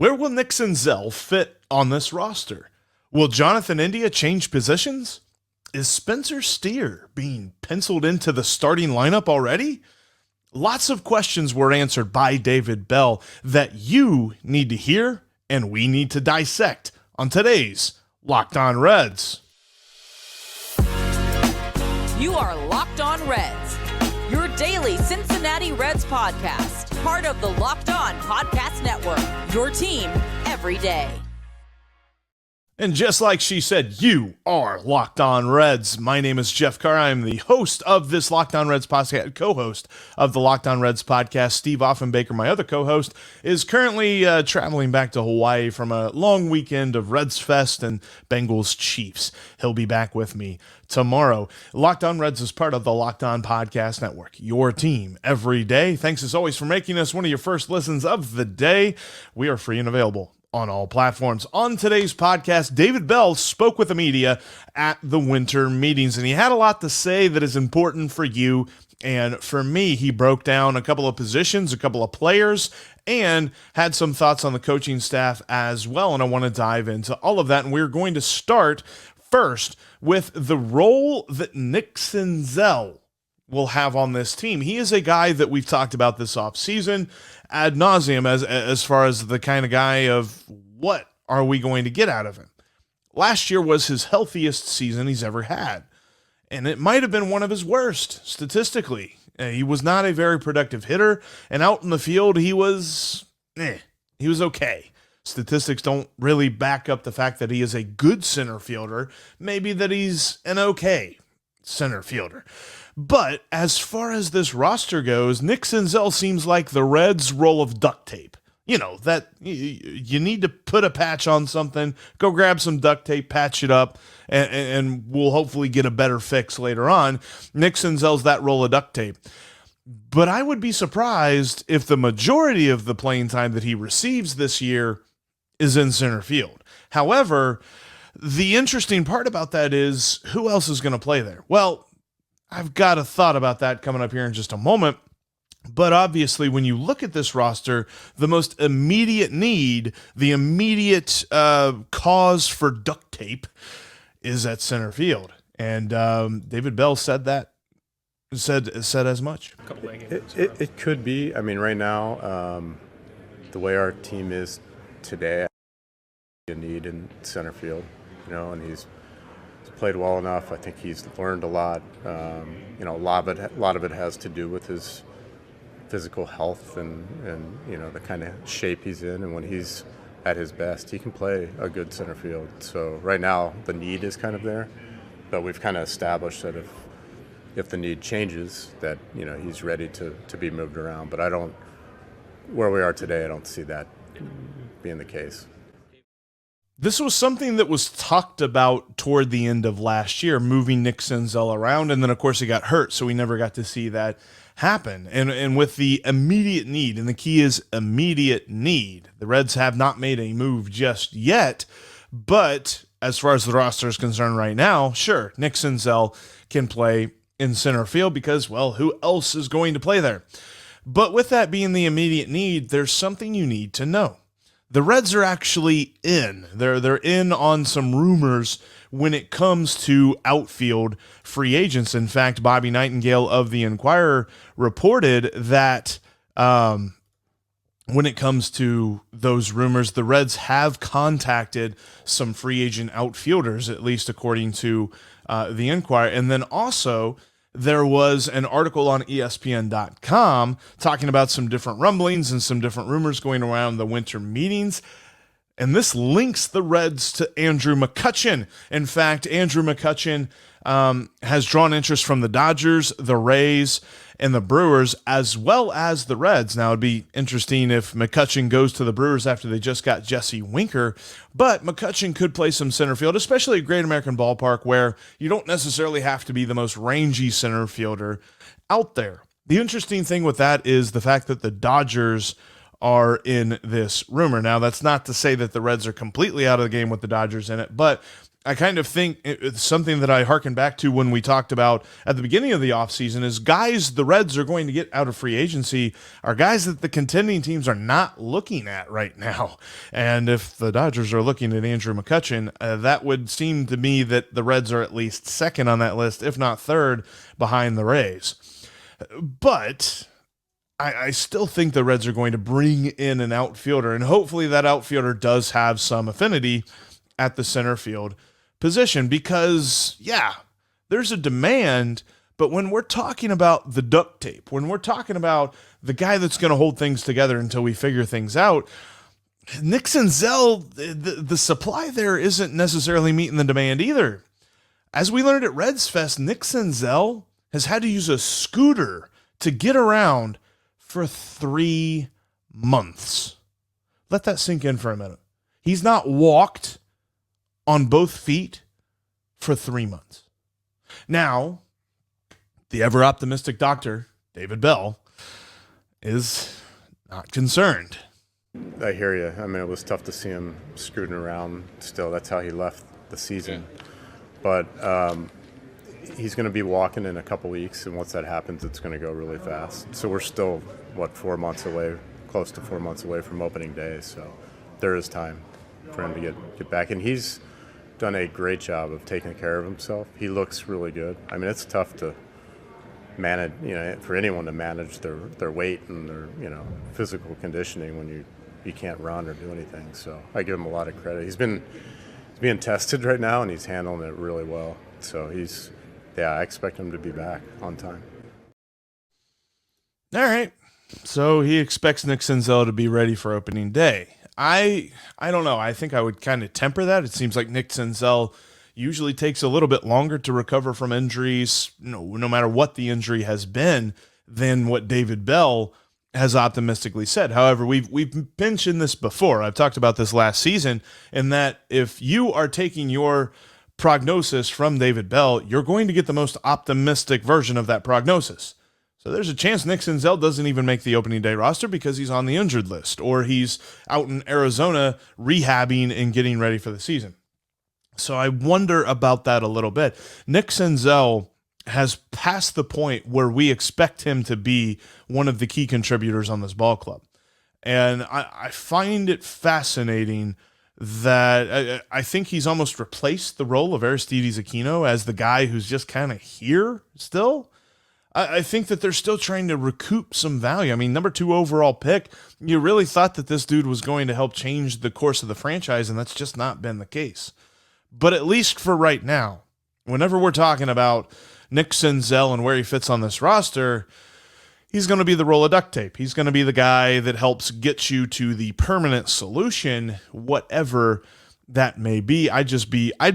Where will Nixon Zell fit on this roster? Will Jonathan India change positions? Is Spencer Steer being penciled into the starting lineup already? Lots of questions were answered by David Bell that you need to hear and we need to dissect on today's Locked On Reds. You are Locked On Reds, your daily Cincinnati Reds podcast, part of the Locked On Podcast Network, your team every day. And just like she said, you are Locked On Reds. My name is Jeff Carr. I'm the host of this Locked On Reds podcast, co-host of the Locked On Reds podcast. Steve Offenbaker, my other co-host, is currently traveling back to Hawaii from a long weekend of Reds Fest and Bengals Chiefs. He'll be back with me tomorrow. Locked On Reds is part of the Locked On Podcast Network, your team every day. Thanks as always for making us one of your first listens of the day. We are free and available on all platforms. On today's podcast, David Bell spoke with the media at the winter meetings, and he had a lot to say that is important for you and for me. He broke down a couple of positions, a couple of players, and had some thoughts on the coaching staff as well, and I want to dive into all of that. And we're going to start first with the role that Nixon Zell will have on this team. He is a guy that we've talked about this offseason ad nauseum as far as the kind of guy of what are we going to get out of him. Last year was his healthiest season he's ever had, and it might have been one of his worst statistically. He was not a very productive hitter, and out in the field he was okay. Statistics don't really back up the fact that he is a good center fielder, maybe that he's an okay center fielder. But as far as this roster goes, Nick Senzel seems like the Reds' roll of duct tape. You know, that you need to put a patch on something, go grab some duct tape, patch it up, and we'll hopefully get a better fix later on. Nick Senzel's that roll of duct tape. But I would be surprised if the majority of the playing time that he receives this year is in center field. However, the interesting part about that is who else is going to play there? Well, I've got a thought about that coming up here in just a moment. But obviously, when you look at this roster, the most immediate need, the immediate cause for duct tape is at center field. And David Bell said as much. It could be. I mean, right now, the way our team is today, a need in center field, and he's played well enough. I think he's learned a lot. A lot of it has to do with his physical health and the kind of shape he's in. And when he's at his best, he can play a good center field. So right now the need is kind of there, but we've kind of established that if the need changes, that he's ready to be moved around. But where we are today, I don't see that being the case. This was something that was talked about toward the end of last year, moving Nick Senzel around, and then, of course, he got hurt, so we never got to see that happen. And with the immediate need, and the key is immediate need, the Reds have not made a move just yet, but as far as the roster is concerned right now, sure, Nick Senzel can play in center field because, well, who else is going to play there? But with that being the immediate need, there's something you need to know. The Reds are actually in. They're in on some rumors when it comes to outfield free agents. In fact, Bobby Nightingale of the Inquirer reported that when it comes to those rumors, the Reds have contacted some free agent outfielders, at least according to the Inquirer. And then also, there was an article on ESPN.com talking about some different rumblings and some different rumors going around the winter meetings. And this links the Reds to Andrew McCutchen. In fact, Andrew McCutchen has drawn interest from the Dodgers, the Rays, and the Brewers, as well as the Reds. Now, it'd be interesting if McCutchen goes to the Brewers after they just got Jesse Winker, but McCutchen could play some center field, especially at Great American Ballpark, where you don't necessarily have to be the most rangy center fielder out there. The interesting thing with that is the fact that the Dodgers are in this rumor. Now, that's not to say that the Reds are completely out of the game with the Dodgers in it, but I kind of think it's something that I hearken back to when we talked about at the beginning of the offseason is guys the Reds are going to get out of free agency are guys that the contending teams are not looking at right now. And if the Dodgers are looking at Andrew McCutchen, that would seem to me that the Reds are at least second on that list, if not third, behind the Rays. But I still think the Reds are going to bring in an outfielder, and hopefully that outfielder does have some affinity at the center field position because, yeah, there's a demand, but when we're talking about the duct tape, when we're talking about the guy that's going to hold things together until we figure things out, Nixon Zell, the supply there isn't necessarily meeting the demand either. As we learned at Reds Fest, Nixon Zell has had to use a scooter to get around for 3 months. Let that sink in for a minute. He's not walked on both feet for 3 months. Now, the ever-optimistic doctor, David Bell, is not concerned. I hear you. I mean, it was tough to see him scooting around still. That's how he left the season. But he's going to be walking in a couple weeks, and once that happens, it's going to go really fast. So we're still, 4 months away, close to 4 months away from opening day. So there is time for him to get back. And he's done a great job of taking care of himself. He looks really good. I mean, it's tough to manage, for anyone to manage their weight and their, physical conditioning when you can't run or do anything. So I give him a lot of credit. He's being tested right now, and he's handling it really well. So I expect him to be back on time. All right. So he expects Nick Senzel to be ready for opening day. I don't know. I think I would kind of temper that. It seems like Nick Senzel usually takes a little bit longer to recover from injuries, no matter what the injury has been, than what David Bell has optimistically said. However, we've mentioned this before. I've talked about this last season, in that if you are taking your prognosis from David Bell, you're going to get the most optimistic version of that prognosis. So there's a chance Nick Senzel doesn't even make the opening day roster because he's on the injured list, or he's out in Arizona rehabbing and getting ready for the season. So I wonder about that a little bit. Nick Senzel has passed the point where we expect him to be one of the key contributors on this ball club. And I find it fascinating that I think he's almost replaced the role of Aristides Aquino as the guy who's just kind of here still. I think that they're still trying to recoup some value. I mean, number 2 overall pick, you really thought that this dude was going to help change the course of the franchise, and that's just not been the case. But at least for right now, whenever we're talking about Nick Senzel and where he fits on this roster, he's going to be the roll of duct tape. He's going to be the guy that helps get you to the permanent solution, whatever that may be. I'd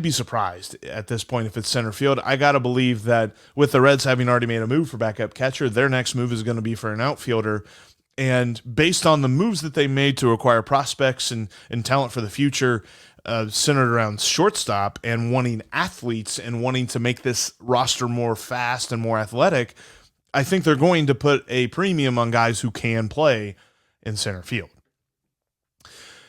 be surprised at this point if it's center field. I got to believe that with the Reds having already made a move for backup catcher, their next move is going to be for an outfielder. And based on the moves that they made to acquire prospects and talent for the future, centered around shortstop and wanting athletes and wanting to make this roster more fast and more athletic, I think they're going to put a premium on guys who can play in center field.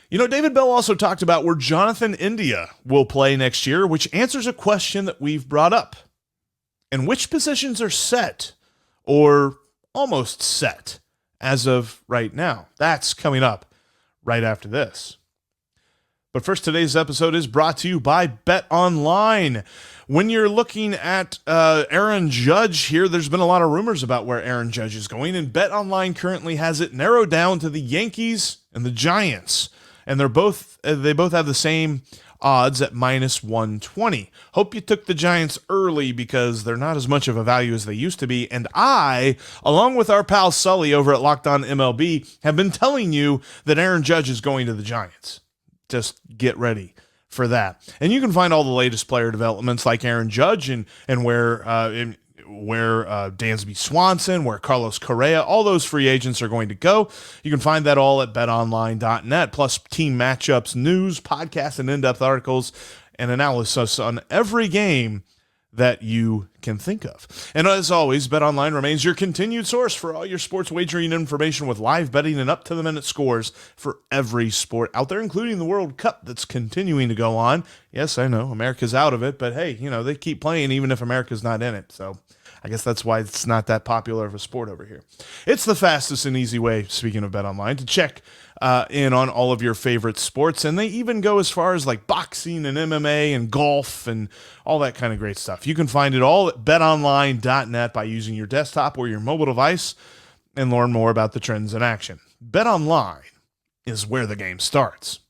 David Bell also talked about where Jonathan India will play next year, which answers a question that we've brought up. And which positions are set, or almost set, as of right now? That's coming up right after this. But first, today's episode is brought to you by BetOnline. When you're looking at Aaron Judge here, there's been a lot of rumors about where Aaron Judge is going, and BetOnline currently has it narrowed down to the Yankees and the Giants. And they both have the same odds at -120. Hope you took the Giants early because they're not as much of a value as they used to be. And I, along with our pal Sully over at Locked On MLB, have been telling you that Aaron Judge is going to the Giants. Just get ready for that. And you can find all the latest player developments like Aaron Judge and where Dansby Swanson, where Carlos Correa, all those free agents are going to go. You can find that all at betonline.net, plus team matchups, news, podcasts, and in-depth articles and analysis on every game that you can think of. And as always, BetOnline remains your continued source for all your sports wagering information with live betting and up-to-the-minute scores for every sport out there, including the World Cup that's continuing to go on. Yes, I know, America's out of it, but hey, they keep playing even if America's not in it. So I guess that's why it's not that popular of a sport over here. It's the fastest and easy way, speaking of BetOnline, to check in on all of your favorite sports, and they even go as far as like boxing and MMA and golf and all that kind of great stuff. You can find it all at betonline.net by using your desktop or your mobile device and learn more about the trends in action. BetOnline is where the game starts.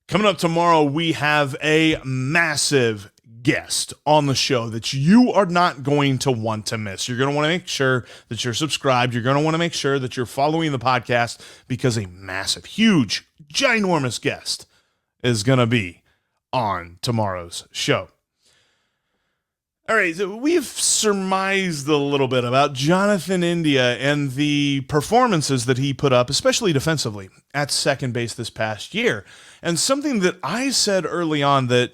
Coming up tomorrow, we have a massive guest on the show that you are not going to want to miss. You're going to want to make sure that you're subscribed. You're going to want to make sure that you're following the podcast because a massive, huge, ginormous guest is going to be on tomorrow's show. All right, so we've surmised a little bit about Jonathan India and the performances that he put up, especially defensively, at second base this past year. And something that I said early on that,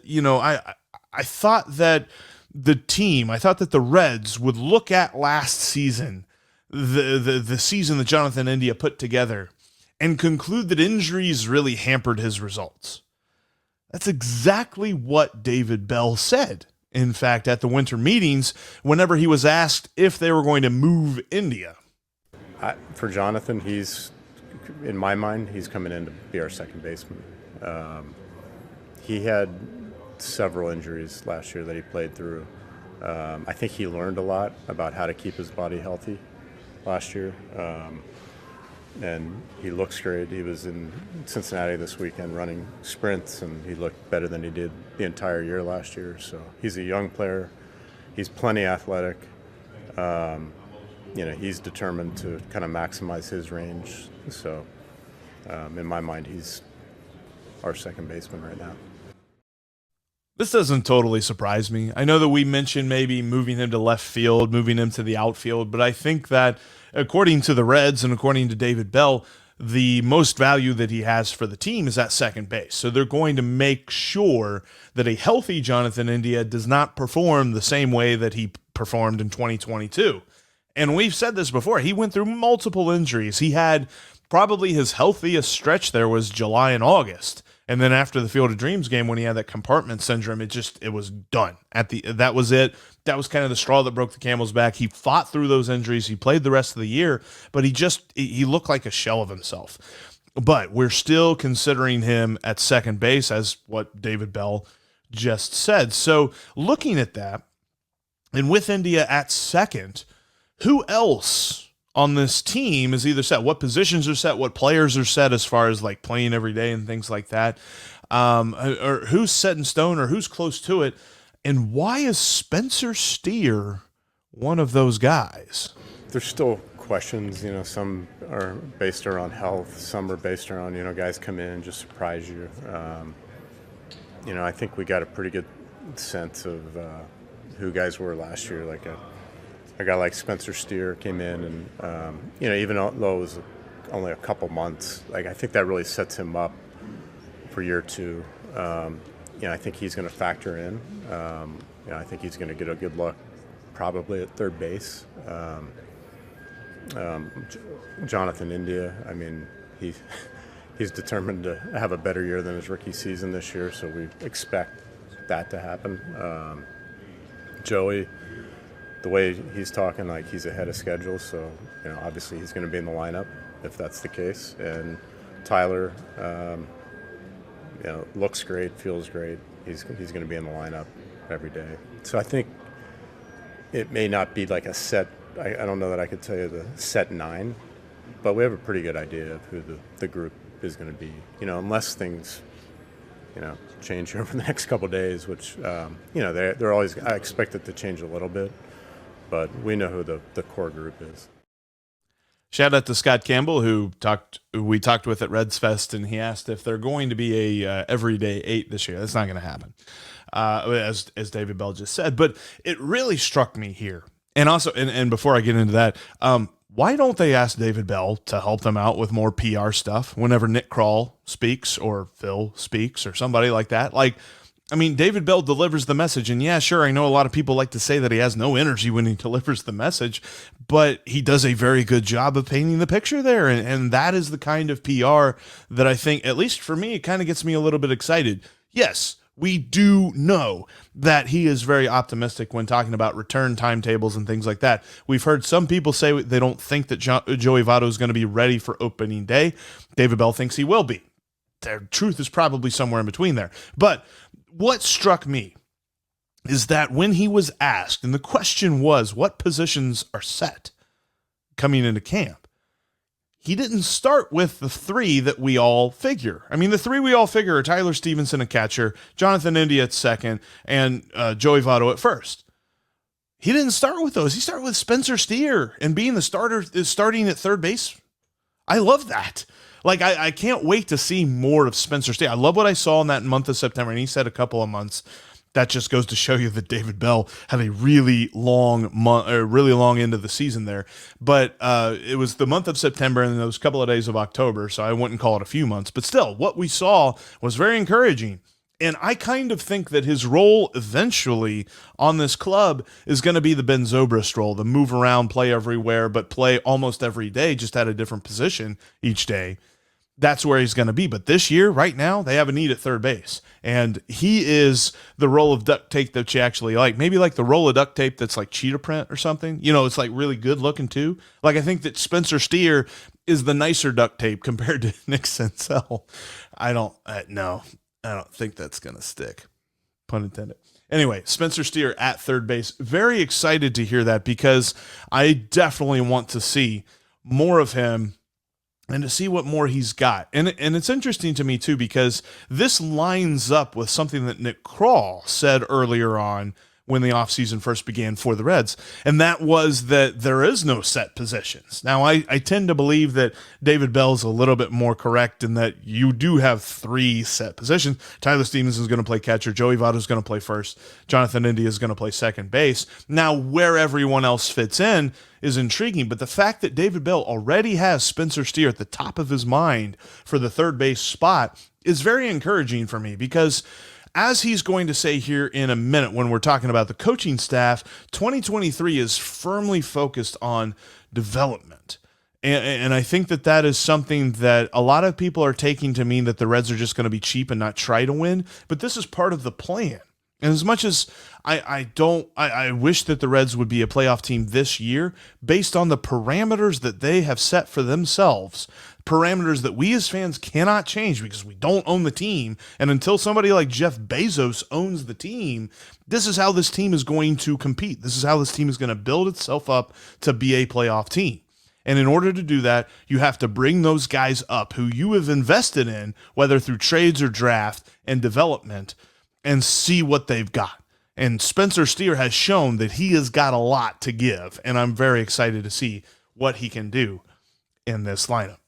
I thought that the Reds would look at last season, the season that Jonathan India put together, and conclude that injuries really hampered his results. That's exactly what David Bell said. In fact, at the winter meetings, whenever he was asked if they were going to move India. For Jonathan, in my mind, he's coming in to be our second baseman. He had several injuries last year that he played through. I think he learned a lot about how to keep his body healthy last year. And he looks great. He was in Cincinnati this weekend running sprints, and he looked better than he did the entire year last year. So he's a young player. He's plenty athletic. He's determined to kind of maximize his range. So in my mind, he's our second baseman right now. This doesn't totally surprise me. I know that we mentioned maybe moving him to left field, moving him to the outfield, but I think that according to the Reds and according to David Bell, the most value that he has for the team is at second base. So they're going to make sure that a healthy Jonathan India does not perform the same way that he performed in 2022. And we've said this before. He went through multiple injuries. He had probably his healthiest stretch there was July and August. And then after the Field of Dreams game, when he had that compartment syndrome, it was done. That was it. That was kind of the straw that broke the camel's back. He fought through those injuries. He played the rest of the year, but he looked like a shell of himself. But we're still considering him at second base, as what David Bell just said. So looking at that, and with India at second, who else on this team is either set? What positions are set? What players are set as far as like playing every day and things like that? Or who's set in stone or who's close to it? And why is Spencer Steer one of those guys? There's still questions. Some are based around health. Some are based around, guys come in and just surprise you. I think we got a pretty good sense of who guys were last year. Like a guy like Spencer Steer came in and, even though it was only a couple months, I think that really sets him up for year two. I think he's going to factor in. I think he's going to get a good look probably at third base. Jonathan India, he's determined to have a better year than his rookie season this year, so we expect that to happen. Joey, the way he's talking, he's ahead of schedule, so obviously he's going to be in the lineup if that's the case. And Tyler, looks great, feels great. He's going to be in the lineup every day. So I think it may not be like a set. I don't know that I could tell you the set 9, but we have a pretty good idea of who the group is going to be. Unless things change over the next couple of days, which they're always. I expect it to change a little bit, but we know who the core group is. Shout out to Scott Campbell, who we talked with at Reds Fest, and he asked if they're going to be a everyday 8 this year. That's not going to happen, as David Bell just said. But it really struck me here, and also, and before I get into that, why don't they ask David Bell to help them out with more PR stuff whenever Nick Kroll speaks or Phil speaks or somebody like that? I mean, David Bell delivers the message, and yeah, sure, I know a lot of people like to say that he has no energy when he delivers the message, but he does a very good job of painting the picture there, and that is the kind of PR that I think, at least for me, it kind of gets me a little bit excited. Yes, we do know that he is very optimistic when talking about return timetables and things like that. We've heard some people say they don't think that Joey Votto is going to be ready for opening day. David Bell thinks he will be. The truth is probably somewhere in between there. But what struck me is that when he was asked, and the question was, what positions are set coming into camp? He didn't start with the three that we all figure. I mean, the three we all figure are Tyler Stephenson at catcher, Jonathan India at second, and Joey Votto at first. He didn't start with those. He started with Spencer Steer and being the starter, starting at third base. I love that. Like, I can't wait to see more of Spencer Steer. I love what I saw in that month of September, and he said a couple of months. That just goes to show you that David Bell had a really long month, or really long end of the season there. But it was the month of September and those couple of days of October, so I wouldn't call it a few months. But still, what we saw was very encouraging. And I kind of think that his role eventually on this club is going to be the Ben Zobrist role, the move around, play everywhere, but play almost every day, just at a different position each day. That's where he's going to be. But this year, right now, they have a need at third base. And he is the roll of duct tape that you actually like. Maybe like the roll of duct tape that's like cheetah print or something. You know, it's like really good looking too. Like, I think that Spencer Steer is the nicer duct tape compared to Nick Senzel. I don't think that's going to stick. Pun intended. Anyway, Spencer Steer at third base. Very excited to hear that because I definitely want to see more of him and to see what more he's got. And it's interesting to me, too, because this lines up with something that Nick Kroll said earlier on when the offseason first began for the Reds, and that was that there is no set positions. Now, I tend to believe that David Bell's a little bit more correct in that you do have three set positions. Tyler Stephenson is going to play catcher. Joey Votto is going to play first. Jonathan India is going to play second base. Now, where everyone else fits in is intriguing, but the fact that David Bell already has Spencer Steer at the top of his mind for the third base spot is very encouraging for me because, as he's going to say here in a minute when we're talking about the coaching staff, 2023 is firmly focused on development. And I think that that is something that a lot of people are taking to mean that the Reds are just going to be cheap and not try to win, but this is part of the plan. And as much as I wish that the Reds would be a playoff team this year, based on the parameters that they have set for themselves, parameters that we as fans cannot change because we don't own the team. And until somebody like Jeff Bezos owns the team, this is how this team is going to compete. This is how this team is going to build itself up to be a playoff team. And in order to do that, you have to bring those guys up who you have invested in, whether through trades or draft and development, and see what they've got. And Spencer Steer has shown that he has got a lot to give, and I'm very excited to see what he can do in this lineup.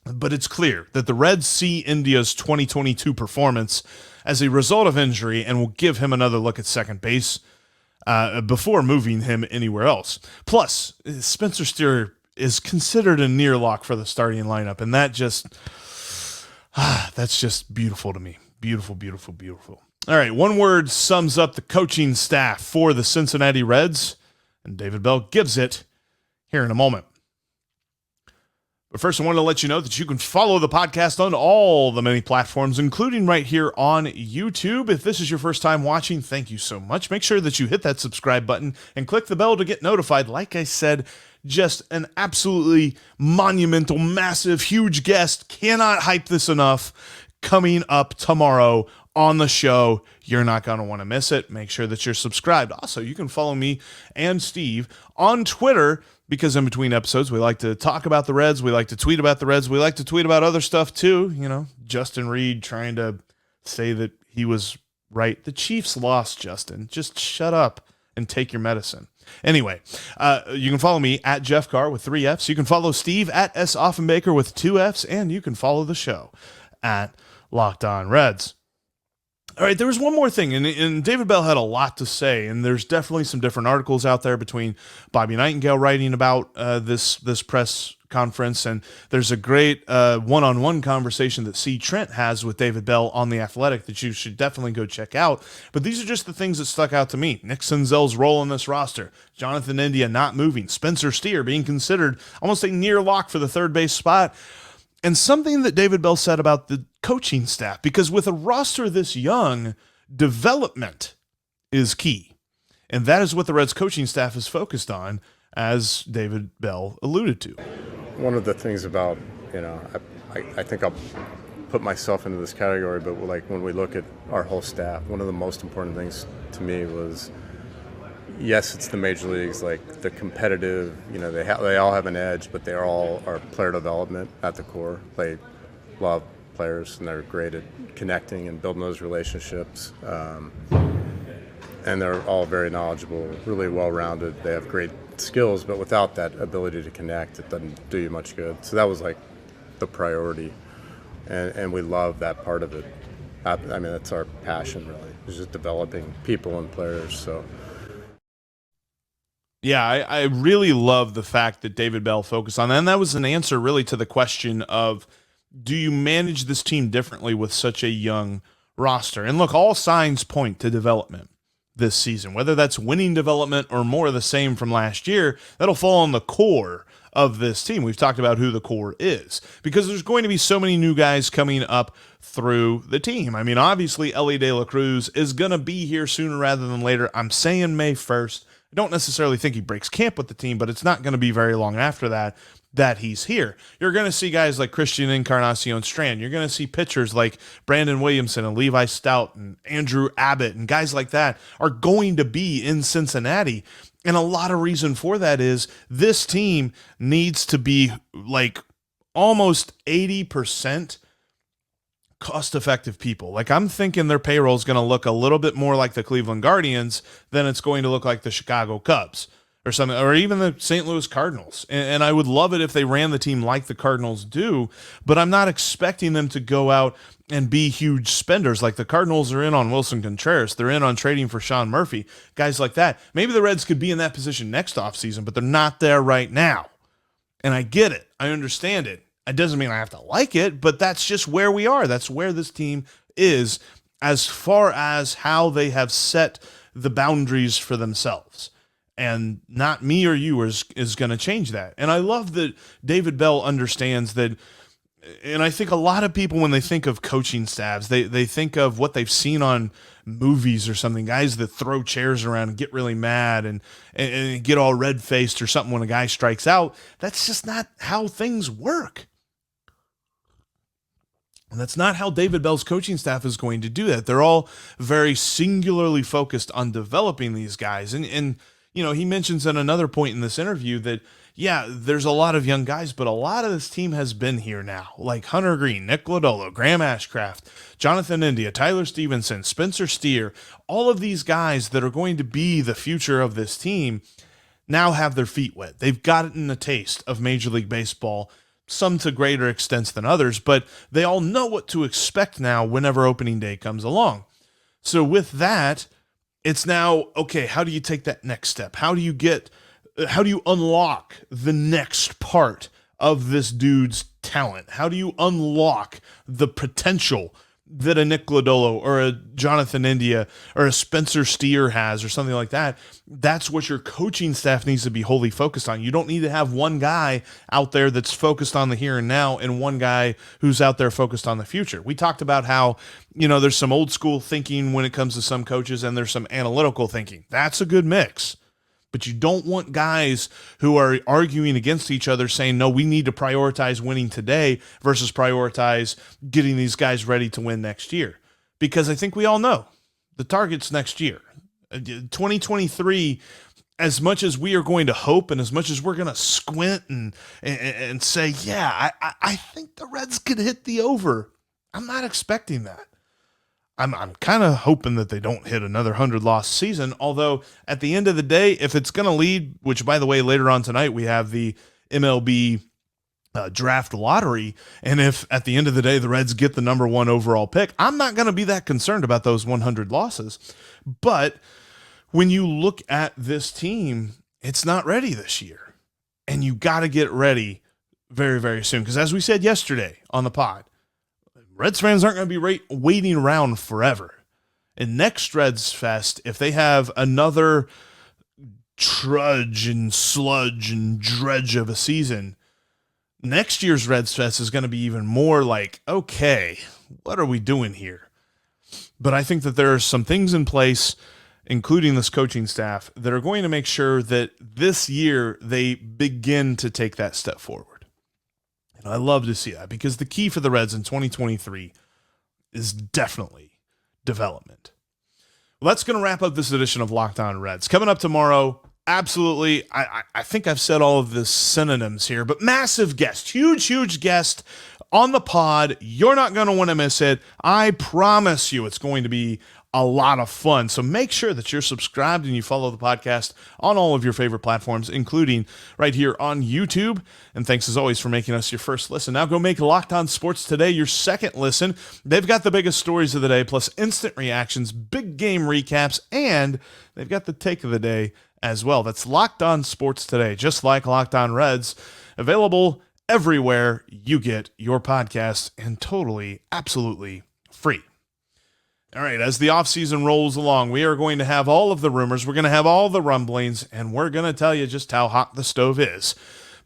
But it's clear that the Reds see India's 2022 performance as a result of injury and will give him another look at second base before moving him anywhere else. Plus, Spencer Steer is considered a near lock for the starting lineup, and that that's just beautiful to me. Beautiful, beautiful, beautiful. All right, one word sums up the coaching staff for the Cincinnati Reds, and David Bell gives it here in a moment. But first, I want to let you know that you can follow the podcast on all the many platforms, including right here on YouTube. If this is your first time watching, thank you so much. Make sure that you hit that subscribe button and click the bell to get notified. Like I said, just an absolutely monumental, massive, huge guest. Cannot hype this enough. Coming up tomorrow on the show. You're not going to want to miss it. Make sure that you're subscribed. Also, you can follow me and Steve on Twitter because in between episodes, we like to talk about the Reds. We like to tweet about the Reds. We like to tweet about other stuff too. You know, Justin Reed trying to say that he was right. The Chiefs lost, Justin. Just shut up and take your medicine. Anyway, you can follow me at Jeff Carr with 3 Fs. You can follow Steve at S. Offenbaker with 2 Fs. And you can follow the show at Locked On Reds. All right, there was one more thing, and David Bell had a lot to say, and there's definitely some different articles out there between Bobby Nightingale writing about this press conference, and there's a great one-on-one conversation that C. Trent has with David Bell on The Athletic that you should definitely go check out. But these are just the things that stuck out to me. Nixon Zell's role in this roster, Jonathan India not moving, Spencer Steer being considered almost a near lock for the third base spot, and something that David Bell said about the coaching staff, because with a roster this young, development is key. And that is what the Reds coaching staff is focused on, as David Bell alluded to. One of the things about, I think I'll put myself into this category, but like when we look at our whole staff, one of the most important things to me was, yes, it's the major leagues, like the competitive, they all have an edge, but they all are player development at the core. They love players and they're great at connecting and building those relationships. And they're all very knowledgeable, really well-rounded. They have great skills, but without that ability to connect, it doesn't do you much good. So that was like the priority, and we love that part of it. I mean, that's our passion, really. It's just developing people and players. So. Yeah, I really love the fact that David Bell focused on that, and that was an answer really to the question of, do you manage this team differently with such a young roster? And look, all signs point to development this season, whether that's winning development or more of the same from last year. That'll fall on the core of this team. We've talked about who the core is, because there's going to be so many new guys coming up through the team. I mean, obviously, Elly De La Cruz is going to be here sooner rather than later. I'm saying May 1st. I don't necessarily think he breaks camp with the team, but it's not going to be very long after that he's here. You're going to see guys like Christian Encarnacion Strand. You're going to see pitchers like Brandon Williamson and Levi Stout and Andrew Abbott, and guys like that are going to be in Cincinnati. And a lot of reason for that is this team needs to be like almost 80% cost-effective people. Like, I'm thinking their payroll is going to look a little bit more like the Cleveland Guardians than it's going to look like the Chicago Cubs or something, or even the St. Louis Cardinals. And I would love it if they ran the team like the Cardinals do, but I'm not expecting them to go out and be huge spenders. Like the Cardinals are in on Wilson Contreras. They're in on trading for Sean Murphy, guys like that. Maybe the Reds could be in that position next offseason, but they're not there right now. And I get it. I understand it. It doesn't mean I have to like it, but that's just where we are. That's where this team is as far as how they have set the boundaries for themselves. And not me or you is going to change that. And I love that David Bell understands that. And I think a lot of people, when they think of coaching staffs, they think of what they've seen on movies or something, guys that throw chairs around and get really mad and get all red-faced or something when a guy strikes out. That's just not how things work. And that's not how David Bell's coaching staff is going to do that. They're all very singularly focused on developing these guys. And he mentions at another point in this interview that, yeah, there's a lot of young guys, but a lot of this team has been here now, like Hunter Green, Nick Lodolo, Graham Ashcraft, Jonathan India, Tyler Stephenson, Spencer Steer. All of these guys that are going to be the future of this team now have their feet wet. They've gotten a taste of Major League Baseball, some to greater extents than others, but they all know what to expect now whenever opening day comes along. So with that, it's now, okay, how do you take that next step? How do you unlock the next part of this dude's talent? How do you unlock the potential that a Nick Lodolo or a Jonathan India or a Spencer Steer has or something like that? That's what your coaching staff needs to be wholly focused on. You don't need to have one guy out there that's focused on the here and now and one guy who's out there focused on the future. We talked about how, there's some old school thinking when it comes to some coaches and there's some analytical thinking. That's a good mix. But you don't want guys who are arguing against each other saying, no, we need to prioritize winning today versus prioritize getting these guys ready to win next year. Because I think we all know the target's next year. 2023, as much as we are going to hope and as much as we're going to squint and say, yeah, I think the Reds could hit the over, I'm not expecting that. I'm kind of hoping that they don't hit another 100-loss season, although at the end of the day, if it's going to lead, which, by the way, later on tonight we have the MLB draft lottery. And if at the end of the day, the Reds get the number 1 overall pick, I'm not going to be that concerned about those 100 losses. But when you look at this team, it's not ready this year. And you got to get ready very, very soon. Because as we said yesterday on the pod, Reds fans aren't going to be waiting around forever. And next Reds Fest, if they have another trudge and sludge and dredge of a season, next year's Reds Fest is going to be even more like, okay, what are we doing here? But I think that there are some things in place, including this coaching staff, that are going to make sure that this year they begin to take that step forward. And I love to see that, because the key for the Reds in 2023 is definitely development. Well, that's going to wrap up this edition of Locked On Reds. Coming up tomorrow, absolutely, I think I've said all of the synonyms here, but massive guest, huge guest on the pod. You're not going to want to miss it. I promise you it's going to be a lot of fun. So make sure that you're subscribed and you follow the podcast on all of your favorite platforms, including right here on YouTube. And thanks as always for making us your first listen. Now go make Locked On Sports Today your second listen. They've got the biggest stories of the day, plus instant reactions, big game recaps, and they've got the take of the day as well. That's Locked On Sports Today, just like Locked On Reds, available everywhere you get your podcasts, and totally, absolutely free. All right, as the offseason rolls along, we are going to have all of the rumors, we're going to have all the rumblings, and we're going to tell you just how hot the stove is,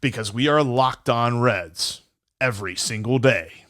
because we are Locked On Reds every single day.